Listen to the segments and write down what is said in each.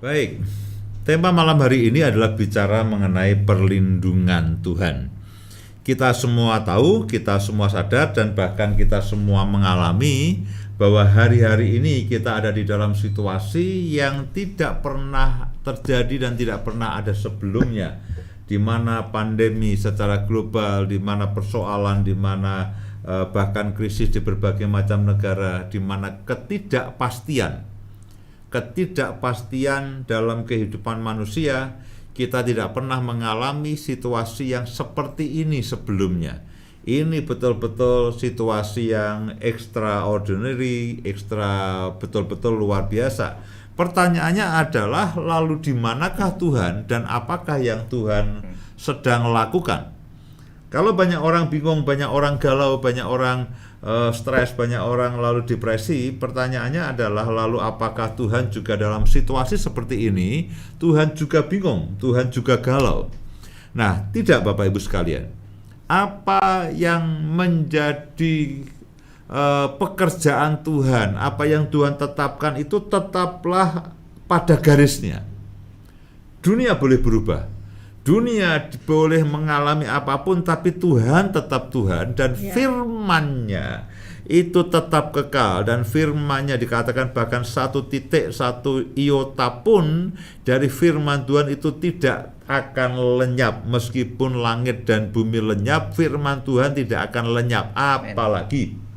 Baik, tema malam hari ini adalah bicara mengenai perlindungan Tuhan. Kita semua tahu, kita semua sadar, dan bahkan kita semua mengalami bahwa hari-hari ini kita ada di dalam situasi yang tidak pernah terjadi dan tidak pernah ada sebelumnya, di mana pandemi secara global, di mana persoalan, di mana bahkan krisis di berbagai macam negara, di mana ketidakpastian dalam kehidupan manusia. Kita tidak pernah mengalami situasi yang seperti ini sebelumnya. Ini betul-betul situasi yang extraordinary, betul-betul luar biasa. Pertanyaannya adalah, lalu di manakah Tuhan dan apakah yang Tuhan sedang lakukan? Kalau banyak orang bingung, banyak orang galau, banyak orang stres, banyak orang lalu depresi, pertanyaannya adalah, lalu apakah Tuhan juga dalam situasi seperti ini? Tuhan juga bingung, Tuhan juga galau. Nah, tidak Bapak Ibu sekalian. Apa yang menjadi pekerjaan Tuhan, apa yang Tuhan tetapkan itu tetaplah pada garisnya. Dunia boleh berubah, dunia boleh mengalami apapun, tapi Tuhan tetap Tuhan, dan firman-Nya itu tetap kekal, dan firman-Nya dikatakan bahkan satu titik, satu iota pun dari firman Tuhan itu tidak akan lenyap. Meskipun langit dan bumi lenyap, firman Tuhan tidak akan lenyap. Apalagi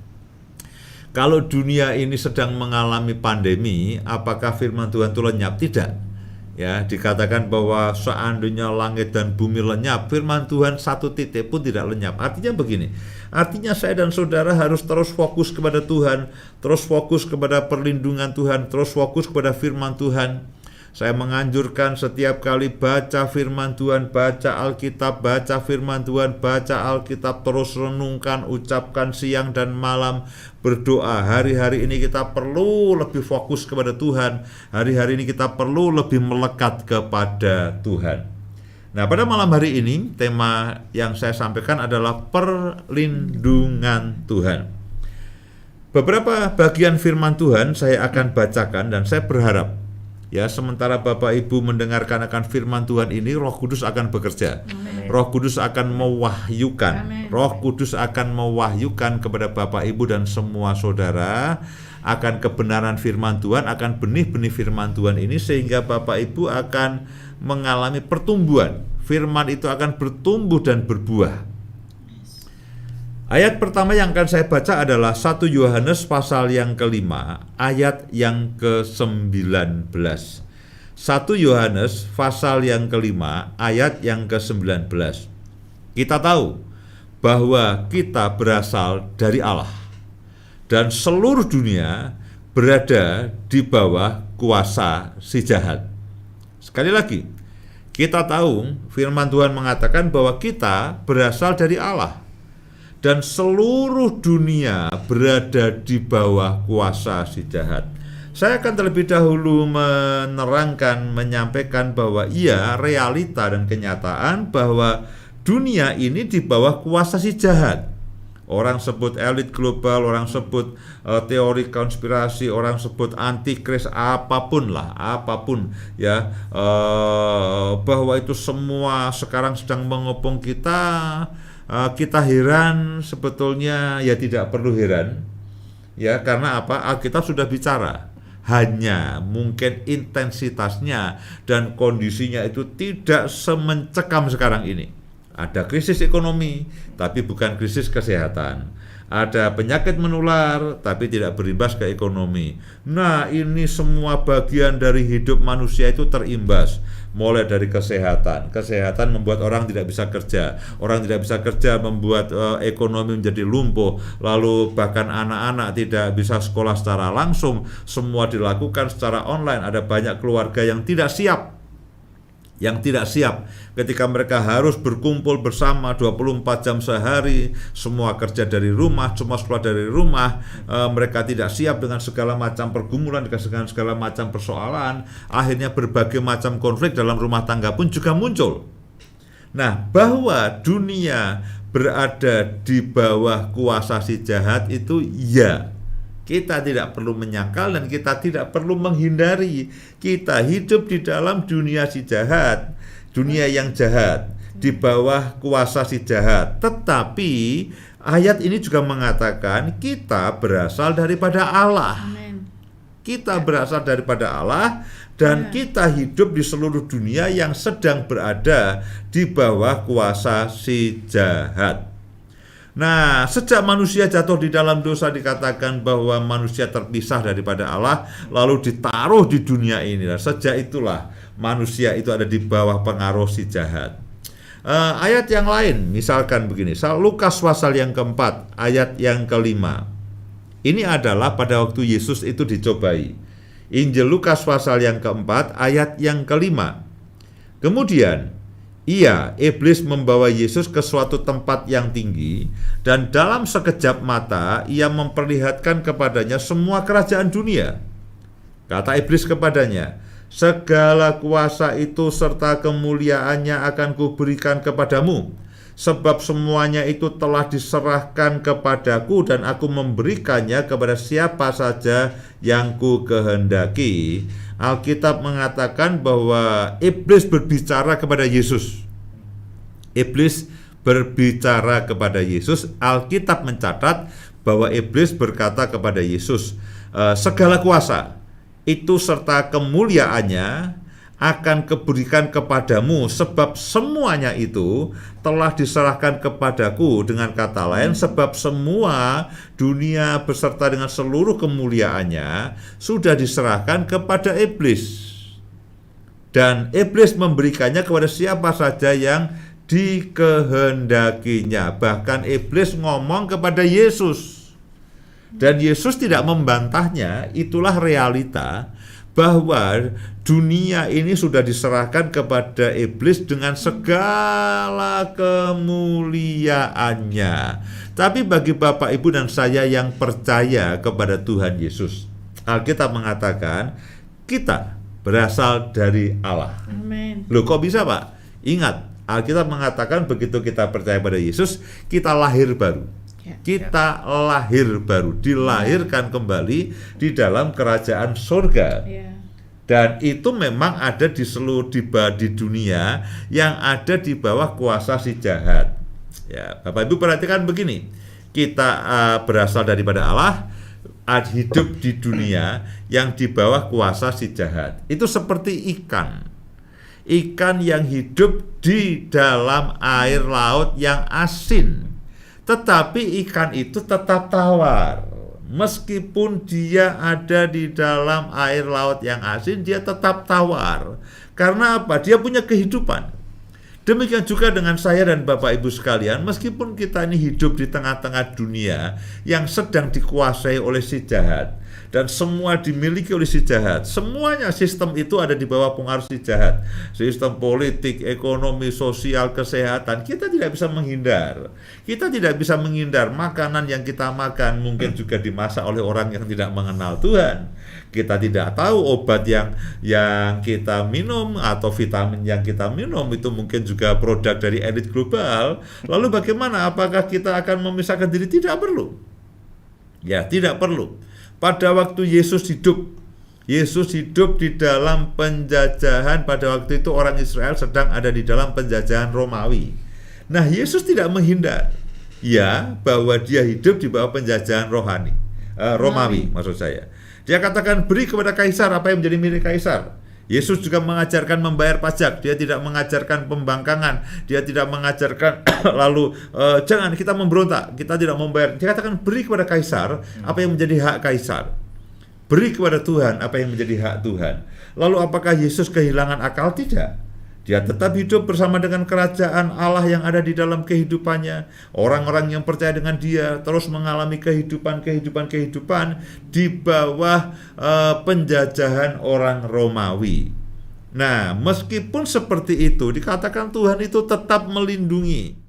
kalau dunia ini sedang mengalami pandemi, apakah firman Tuhan itu lenyap? Tidak. Ya, dikatakan bahwa seandainya langit dan bumi lenyap, firman Tuhan satu titik pun tidak lenyap. Artinya begini, artinya saya dan saudara harus terus fokus kepada Tuhan, terus fokus kepada perlindungan Tuhan, terus fokus kepada firman Tuhan. Saya menganjurkan setiap kali baca firman Tuhan, baca Alkitab, baca firman Tuhan, baca Alkitab, terus renungkan, ucapkan siang dan malam, berdoa. Hari-hari ini kita perlu lebih fokus kepada Tuhan. Hari-hari ini kita perlu lebih melekat kepada Tuhan. Nah, pada malam hari ini, tema yang saya sampaikan adalah perlindungan Tuhan. Beberapa bagian firman Tuhan saya akan bacakan, dan saya berharap ya, sementara Bapak Ibu mendengarkan akan firman Tuhan ini, Roh Kudus akan bekerja. Amen. Roh Kudus akan mewahyukan. Amen. Roh Kudus akan mewahyukan kepada Bapak Ibu dan semua saudara akan kebenaran firman Tuhan, akan benih-benih firman Tuhan ini, sehingga Bapak Ibu akan mengalami pertumbuhan. Firman itu akan bertumbuh dan berbuah. Ayat pertama yang akan saya baca adalah 1 Yohanes pasal yang ke-5, ayat yang ke-19. 1 Yohanes pasal yang ke-5, ayat yang ke-19. Kita tahu bahwa kita berasal dari Allah, dan seluruh dunia berada di bawah kuasa si jahat. Sekali lagi, kita tahu firman Tuhan mengatakan bahwa kita berasal dari Allah, dan seluruh dunia berada di bawah kuasa si jahat. Saya akan terlebih dahulu menerangkan, menyampaikan bahwa realita dan kenyataan bahwa dunia ini di bawah kuasa si jahat. Orang sebut elit global, orang sebut teori konspirasi, orang sebut antikris, apapun ya, bahwa itu semua sekarang sedang mengepung kita. Kita heran, sebetulnya ya tidak perlu heran ya, karena apa? Alkitab sudah bicara, hanya mungkin intensitasnya dan kondisinya itu tidak semencekam sekarang ini. Ada krisis ekonomi, tapi bukan krisis kesehatan. Ada penyakit menular, tapi tidak berimbas ke ekonomi. Nah, ini semua bagian dari hidup manusia itu terimbas. Mulai dari kesehatan. Kesehatan membuat orang tidak bisa kerja. Orang tidak bisa kerja membuat ekonomi menjadi lumpuh. Lalu bahkan anak-anak tidak bisa sekolah secara langsung. Semua dilakukan secara online. Ada banyak keluarga yang tidak siap. Ketika mereka harus berkumpul bersama 24 jam sehari, semua kerja dari rumah, semua sekolah dari rumah, mereka tidak siap dengan segala macam pergumulan, dengan segala macam persoalan. Akhirnya berbagai macam konflik dalam rumah tangga pun juga muncul. Nah, bahwa dunia berada di bawah kuasa si jahat itu ya, Kita tidak perlu menyangkal dan kita tidak perlu menghindari. Kita hidup di dalam dunia si jahat, dunia yang jahat, di bawah kuasa si jahat. Tetapi ayat ini juga mengatakan kita berasal daripada Allah. Amin. Kita berasal daripada Allah dan kita hidup di seluruh dunia yang sedang berada di bawah kuasa si jahat. Nah, sejak manusia jatuh di dalam dosa dikatakan bahwa manusia terpisah daripada Allah lalu ditaruh di dunia ini. Dan sejak itulah manusia itu ada di bawah pengaruh si jahat. Ayat yang lain misalkan begini, Lukas pasal yang keempat ayat yang kelima. Ini adalah pada waktu Yesus itu dicobai. Injil Lukas pasal yang keempat ayat yang kelima. Kemudian iblis membawa Yesus ke suatu tempat yang tinggi dan dalam sekejap mata ia memperlihatkan kepadanya semua kerajaan dunia. Kata iblis kepadanya, segala kuasa itu serta kemuliaannya akan kuberikan kepadamu, sebab semuanya itu telah diserahkan kepadaku dan aku memberikannya kepada siapa saja yang ku kehendaki. Alkitab mengatakan bahwa iblis berbicara kepada Yesus. Iblis berbicara kepada Yesus. Alkitab mencatat bahwa iblis berkata kepada Yesus, segala kuasa itu serta kemuliaannya akan kuberikan kepadamu, sebab semuanya itu telah diserahkan kepadaku. Dengan kata lain, sebab semua dunia beserta dengan seluruh kemuliaannya sudah diserahkan kepada iblis. Dan iblis memberikannya kepada siapa saja yang dikehendakinya. Bahkan iblis ngomong kepada Yesus. Dan Yesus tidak membantahnya, itulah realita bahwa dunia ini sudah diserahkan kepada iblis dengan segala kemuliaannya. Tapi bagi Bapak, Ibu, dan saya yang percaya kepada Tuhan Yesus, Alkitab mengatakan kita berasal dari Allah. Amin. Loh, kok bisa, Pak? Ingat, Alkitab mengatakan begitu kita percaya pada Yesus, kita lahir baru. Kita lahir baru, dilahirkan kembali di dalam kerajaan surga. Dan itu memang ada di seluruh di dunia yang ada di bawah kuasa si jahat. Ya, Bapak Ibu perhatikan begini, kita berasal daripada Allah, hidup di dunia yang di bawah kuasa si jahat. Itu seperti ikan yang hidup di dalam air laut yang asin. Tetapi ikan itu tetap tawar. Meskipun dia ada di dalam air laut yang asin, dia tetap tawar. Karena apa? Dia punya kehidupan. Demikian juga dengan saya dan Bapak Ibu sekalian, meskipun kita ini hidup di tengah-tengah dunia yang sedang dikuasai oleh si jahat, dan semua dimiliki oleh si jahat. Semuanya sistem itu ada di bawah pengaruh si jahat. Sistem politik, ekonomi, sosial, kesehatan, kita tidak bisa menghindar. Kita tidak bisa menghindar makanan yang kita makan mungkin juga dimasak oleh orang yang tidak mengenal Tuhan. Kita tidak tahu obat yang kita minum atau vitamin yang kita minum itu mungkin juga produk dari elit global. Lalu bagaimana? Apakah kita akan memisahkan diri? Tidak perlu. Ya, tidak perlu. Pada waktu Yesus hidup di dalam penjajahan. Pada waktu itu orang Israel sedang ada di dalam penjajahan Romawi. Nah, Yesus tidak menghindar bahwa dia hidup di bawah penjajahan Romawi maksud saya. Dia katakan, beri kepada kaisar apa yang menjadi milik kaisar. Yesus juga mengajarkan membayar pajak. Dia tidak mengajarkan pembangkangan. Dia tidak mengajarkan lalu jangan kita memberontak, kita tidak membayar. Dia katakan beri kepada kaisar apa yang menjadi hak kaisar. Beri kepada Tuhan apa yang menjadi hak Tuhan. Lalu apakah Yesus kehilangan akal? Tidak. Dia tetap hidup bersama dengan kerajaan Allah yang ada di dalam kehidupannya. Orang-orang yang percaya dengan dia terus mengalami kehidupan di bawah penjajahan orang Romawi. Nah, meskipun seperti itu, dikatakan Tuhan itu tetap melindungi.